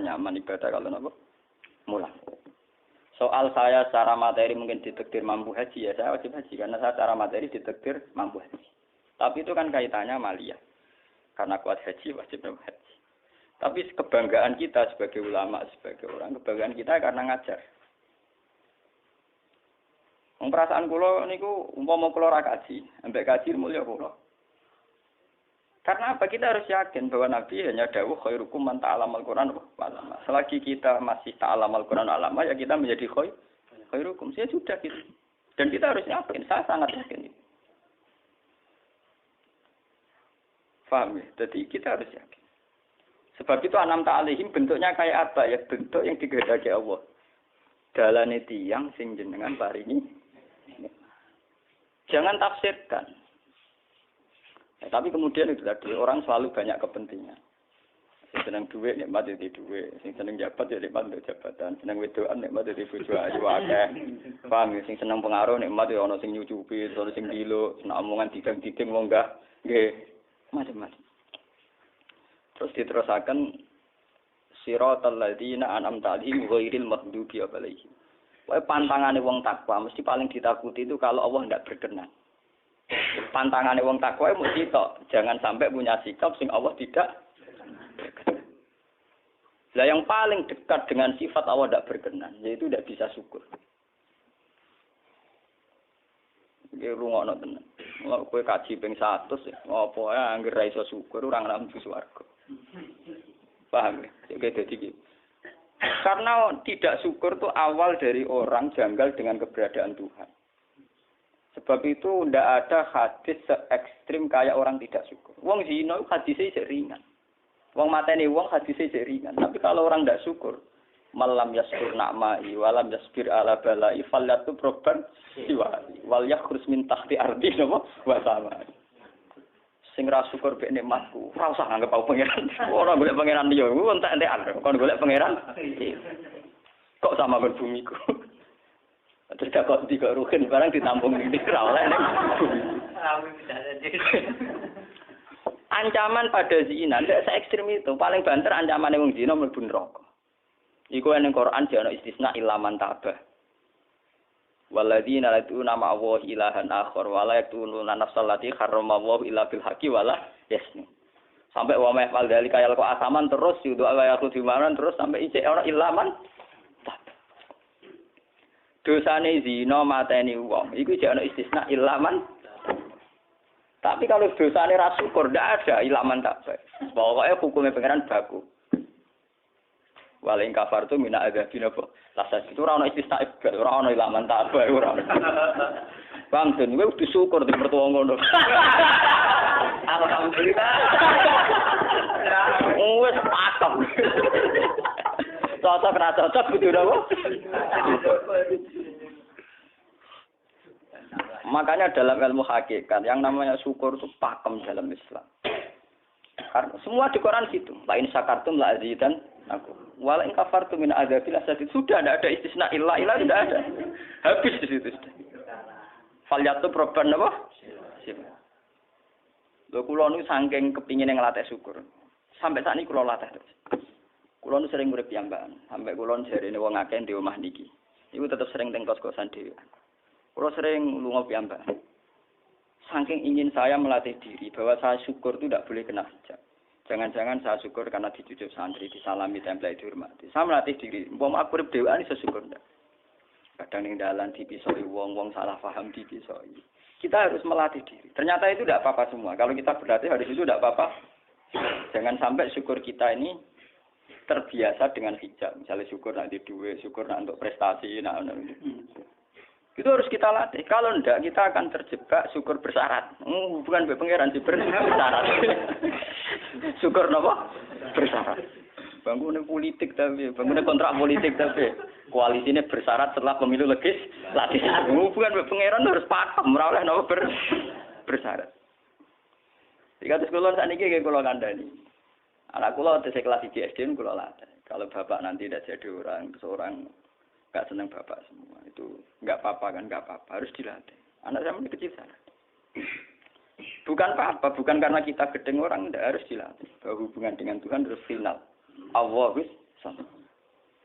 nyaman ibadah kalau apa? Mulang. Soal saya secara materi mungkin ditakdir mampu haji ya saya wajib haji karena saya secara materi ditakdir mampu haji. Tapi itu kan kaitannya maliyah. Karena kuat haji wajib haji. Tapi kebanggaan kita sebagai ulama, sebagai orang, kebanggaan kita karena ngajar. Perasaan kula niku umpama kula ra kaji, ambek kaji mulya kula. Karena apa? Kita harus yakin bahwa Nabi hanya dawuh khairukum man ta'allamal Qur'an wa 'allama. Selagi kita masih ta'allamal Qur'an wa 'allama ya kita menjadi khairukum. Saya sudah gitu. Dan kita harus yakin, saya sangat yakin itu. Paham ya? Jadi kita harus yakin. Sebab itu anam ta'alihim bentuknya kayak apa ya? Bentuk yang digedaki Allah. Dalane tiyang sing jenengan paringi. Jangan tafsirkan. Ya, tapi kemudian itu tadi orang selalu banyak kepentingan. Sing seneng duit nikmat itu duit, sing seneng jabat ya nikmat untuk jabatan, seneng wedokan nikmat itu bojo ayu akeh. Paham ya? Sing seneng pengaruh nikmat ya ana sing nyucupi, ana sing dilo, seneng omongan didang-diding wong enggak nggih macam-macam. Terus diterusaken siratal ladzina an'amta 'alaihim ghairil maghdubi 'alaihim. Pantangane wong takwa mesti paling ditakuti itu kalau Allah tidak berkenan. Pantangane wong takwa mesti tok, jangan sampai punya sikap sing Allah tidak berkenan. Lah yang paling dekat dengan sifat Allah tidak berkenan, yaitu tidak bisa syukur. Iki rungokno tenan. Kalau kowe kaji ping 100 apa ya anggere ra iso syukur ora nang swarga. Paham ya? Jadi gitu. Karena tidak syukur itu awal dari orang janggal dengan keberadaan Tuhan. Sebab itu tidak ada hadis se-ekstrim kayak orang tidak syukur. Wong zina hadisnya ringan. Wong mateni wong hadisnya ringan. Tapi kalau orang tidak syukur, malam yaskur na'mai walam yasbir ala balai falyatu proban siwali wal yakhrus min tahti ardi napa wa samai. Sing ra syukur mek nikmatku, ora usah nganggep aku pangeran. Ora golek pangeran liya, ku entek-entekan. Kon golek pangeran. Kok sama ben bumiku. Terus kok tiga ruhin barang ditampung ini ra oleh ning bumi. Ancaman pada zina ndak se ekstrem itu. Paling banter ancamane wong zina mlebu neraka. Iku ning Quran jane istisna ilaman tabah. Walladzina latuna ma'awa ilahan akhar wala yaktuluna nafsal lati harramallahu illa bil haqqi wala yasni. Sampai wa ma fal dalika yal ko asaman terus yudu ala yakul dimanan terus sampai ijek ora ilaman. Dosane zina mateni wong iku jek ana istisna ilaman. Tapi kalau dosane ra syukur ndak ada ilaman tak baik. Pokoke hukume pangeran baku. Waling kafar tu mina adzabina apa? Lasa itu ora ono istisna ibad, ora ono ilaman tabah ora. Bang den kowe kudu syukur di mertua ngono. Alhamdulillah. Wes pakem. Cocok ra cocok kudu apa? Makanya dalam ilmu hakikat yang namanya syukur itu pakem dalam Islam. Karena semua di Quran gitu. Lain syakartum la azidan aku. Wala in kafartum min adzabil asadid. Sudah tidak ada istisna illa tidak ada. Habis di situ sudah. Falyatu proban apa? Lho kula nu saking kepingin ngelatih syukur. Sampai saat ini kula latih terus. Kula nu sering urip piyambakan. Sampai kula jarene wong akeh di omah niki. Iku tetep sering teng kos-kosan dhewe. Kula sering lunga piyambakan. Saking ingin saya melatih diri bahwa saya syukur itu tidak boleh kena hijab. Jangan-jangan saya syukur karena dicucuk santri, disalami, tempel, dihormati. Saya melatih diri. Wong aku urip dhewean iso syukur ndak. Kadang ning dalan dipisoi wong salah paham dipisoi. Kita harus melatih diri. Ternyata itu tidak apa-apa semua. Kalau kita berlatih hari itu tidak apa-apa. Jangan sampai syukur kita ini terbiasa dengan hijab. Misalnya syukur nanti duit, syukur untuk prestasi, itu harus kita latih. Kalau enggak, kita akan terjebak syukur bersyarat. Bukan pangeran bersyarat. Syukur apa? Bersyarat. Bangunan politik tapi, bangunan kontrak politik tapi, koalisinya bersyarat setelah pemilu legislatif. Bukan pangeran harus pakem, oleh apa bersyarat. Jika sekolah saat ini kayak kalau kandani, anak kulo kelas SD kulo latih. Kalau bapak nanti tidak jadi seorang nggak senang bapak semua itu nggak apa-apa kan nggak apa-apa harus dilatih. Anak saya masih kecil sana. Bukan apa-apa, bukan karena kita gedeng orang tidak harus dilatih. Bahwa hubungan dengan Tuhan harus final. Allah wis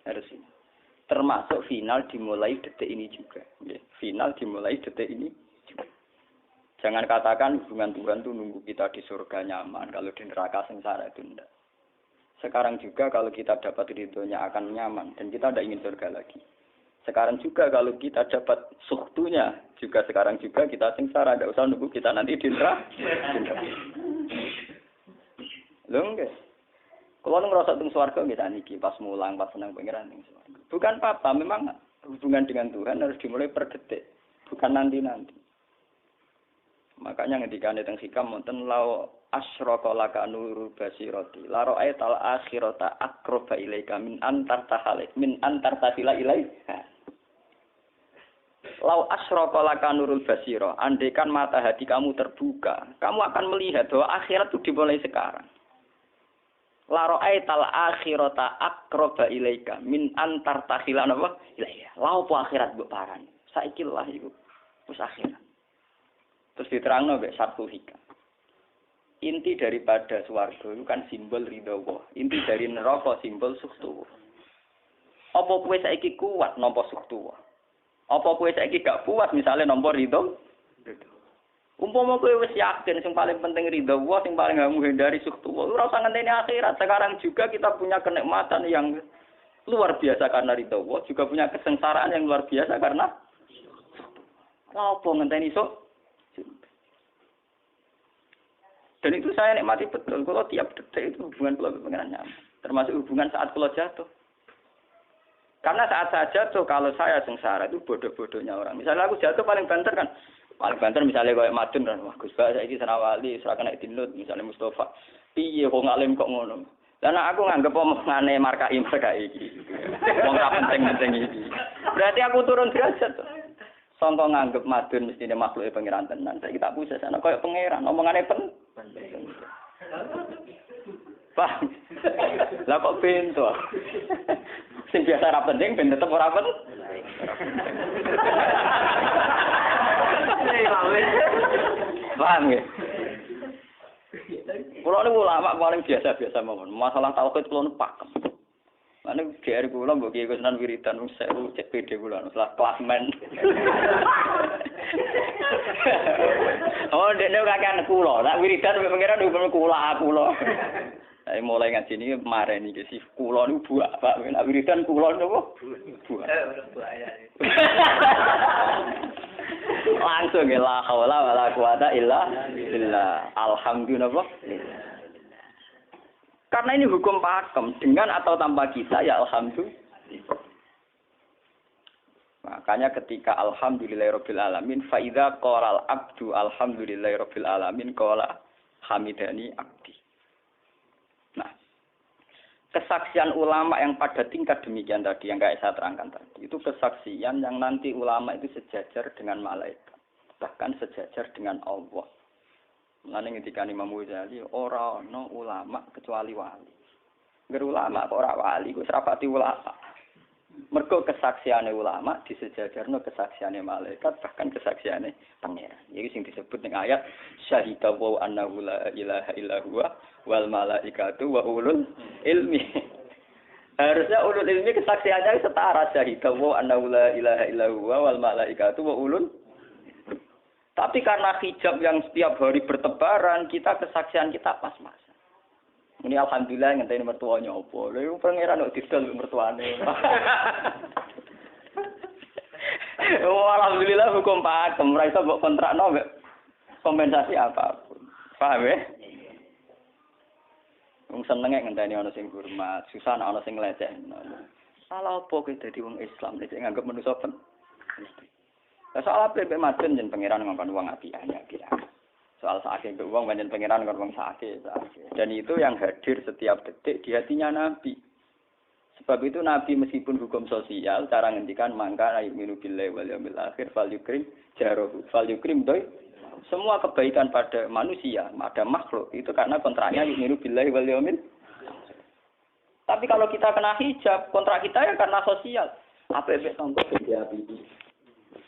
Harus ini. Termasuk final dimulai detik ini juga. Ya, final dimulai detik ini juga. Jangan katakan hubungan Tuhan itu nunggu kita di surga nyaman, kalau di neraka sengsara itu enggak. Sekarang juga kalau kita dapat ridhonya akan nyaman, dan kita tidak ingin surga lagi. Sekarang juga kalau kita dapat suhtunya, juga sekarang juga kita sengsara, tidak usah nunggu kita nanti di neraka. Loh enggak. Kalau ngerasa teng swarga kita niki pas mulang pas senang pangeran teng swarga. Bukan apa, memang hubungan dengan Tuhan harus dimulai per detik, bukan nanti-nanti. Makanya ketika teng hikam wonten lau asyraka laka nurul basirati la ra'aital akhirata aqraba ilaika min antar tasila ilaiha. Lau asyraka laka nurul basira, andaikan mata hati kamu terbuka, kamu akan melihat bahwa akhirat itu dimulai sekarang. La ra'aital akhirata aqraba ilaika min antar takhila napa ilaiha. Lau po akhirat mbok parani. Saiki lah iku wis akhirat. Terus diterangno mek satu hikam. Inti daripada swarga itu kan simbol ridha Allah. Inti dari neraka simbol sukhtu. Apa kowe saiki kuat nampa sukhtu? Apa kowe saiki gak kuat misalnya nampa ridha? Umpama kowe wis yakin sing paling penting ridha Allah, sing paling gak menghindari sukhtu. Ora usah ngenteni akhirat. Sekarang juga kita punya kenikmatan yang luar biasa karena ridha Allah, juga punya kesengsaraan yang luar biasa karena apa ngenteni sok? Dan itu saya nikmati betul. Kalau tiap detik itu hubungan kalau pengenan nyaman. Termasuk hubungan saat kalau jatuh. Karena saat saya jatuh, kalau saya sengsara itu bodoh-bodohnya orang. Misalnya aku jatuh paling banter kan. Paling banter misalnya kayak Madun kan. Wah Gus Ba, saya ini senawali, serahkan naik dinut. Misalnya Mustafa. Piye kok ngalim kok ngono. Karena aku nganggep omongane markai ini. Wong tak penting-penting ini. Berarti aku turun derajat tuh. Sangka nganggep Madun mestine makhluke pangeran tenan. Saiki tak pusat ana koyo pangeran, omongane penting. Pak. Lah kok pintu. Sing biasa ora penting ben tetep ora penting. Paham ya? Kulo niku ulama paling biasa-biasa mawon. Masalah tauhid kulo pakem. Ane GR kula mbok Kiai Kusnan wiridan wis 1000 cek PD kula setelah klasmen. Oh, dene kakean kula. Nek wiridan pengiran hukum kula. Saya mulai ngaji ini kemarin nih si kula niku buak Pak. Nek wiridan kula niku buak. Langsung ya la haula wala quwata illa billah. Alhamdulillah. Karena ini hukum pakem, dengan atau tanpa kita ya alhamdulillah. Makanya ketika alhamdulillahirabbil alamin fa idza qala al-abdu alhamdulillahirabbil alamin qala hamidani abdi. Nah, kesaksian ulama yang pada tingkat demikian tadi yang kayak saya terangkan tadi, itu kesaksian yang nanti ulama itu sejajar dengan malaikat, bahkan sejajar dengan Allah. Mulane ngendika Imam Ghazali ora ana ulama kecuali wali. Ngger ulama kok ora wali, wis rapati ulama. Mergo kesaksiane ulama disejajarno kesaksiane malaikat, bahkan kesaksiane pangeran. Iki sing disebut ning ayat syahida wa annahu la ilaha illa huwa wal malaikatu wa ulul ilmi. Harusnya ulul ilmi kesaksiannya setara syahida wa annahu la ilaha illa huwa wal malaikatu wa ulul. Tapi karena hijab yang setiap hari bertebaran, kita kesaksian kita pas-pasan. Ini alhamdulillah ngenteni mertuanya apa. Lha pangeran kok didol mertuane. Oh alhamdulillah hukum pakem, ora iso mbok kontrakno mbek kompensasi apapun. Paham ya? Wong senenge ngenteni ana sing hormat, susah ana sing lecehno. Salah apa kowe dadi wong Islam nek nganggep manusa pen. Soal apa yang macam jen pangeran ngomong uang apiannya kira. Soal sakit uang banyak pangeran ngomong sakit. Dan itu yang hadir setiap detik di hatinya Nabi. Sebab itu Nabi meskipun hukum sosial cara ngendikan mangka ayuminu billahi wal yaumil akhir fal yukrim jarohu fal yukrim doi. Semua kebaikan pada manusia, pada makhluk itu karena kontraknya ayuminu billahi wal yaumil. Tapi kalau kita kena hijab, kontrak kita ya karena sosial. Apa efek contoh dia itu?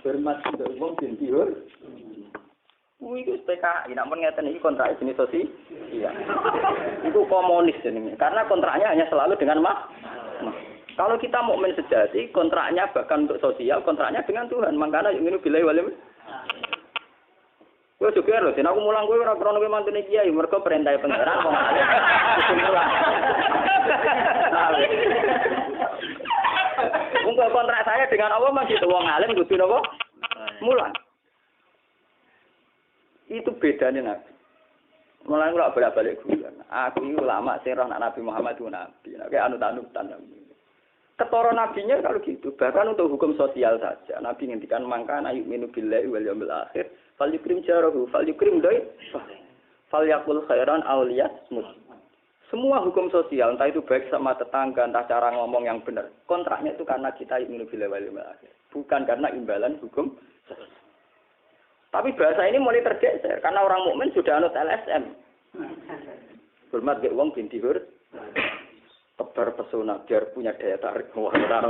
Hormat sudah umum bintiur. Itu PKI, namun ngeten ini kontrak jenis sosial. Iya. Itu komunis ini. Karena kontraknya hanya selalu dengan Kalau kita mukmin sejati, kontraknya bahkan untuk sosial, kontraknya dengan Tuhan. Makanya ingin bilai walim. Gue juga loh, aku mulang gue ora krono kowe mantune kiai, mergo perintah pangeran wong alim. Mulang. Untuk kontrak saya dengan Allah masih itu wong alim kudu napa? Mulang. Itu bedanya Nabi. Mulai kalau balik guyon. Aku ini ulama sing roh Nabi Muhammad itu nabi. Nek anut-anutan. Ketara nabinya kalau gitu, bahkan untuk hukum sosial saja. Nabi ngendikan mangkana yu'minu billahi wal yawmil akhir, falyukrim jarahu, falyukrim dai, falyakul khairan aw liyasmut. Semua hukum sosial, entah itu baik sama tetangga, entah cara ngomong yang benar. Kontraknya itu karena kita yu'minu billahi wal yawmil akhir, bukan karena imbalan hukum sosial. Tapi bahasa ini mulai tergeser karena orang mukmin sudah anut LSM. Hormat ke wong binti hur. Tebar pesona biar punya daya tarik. Wah, ora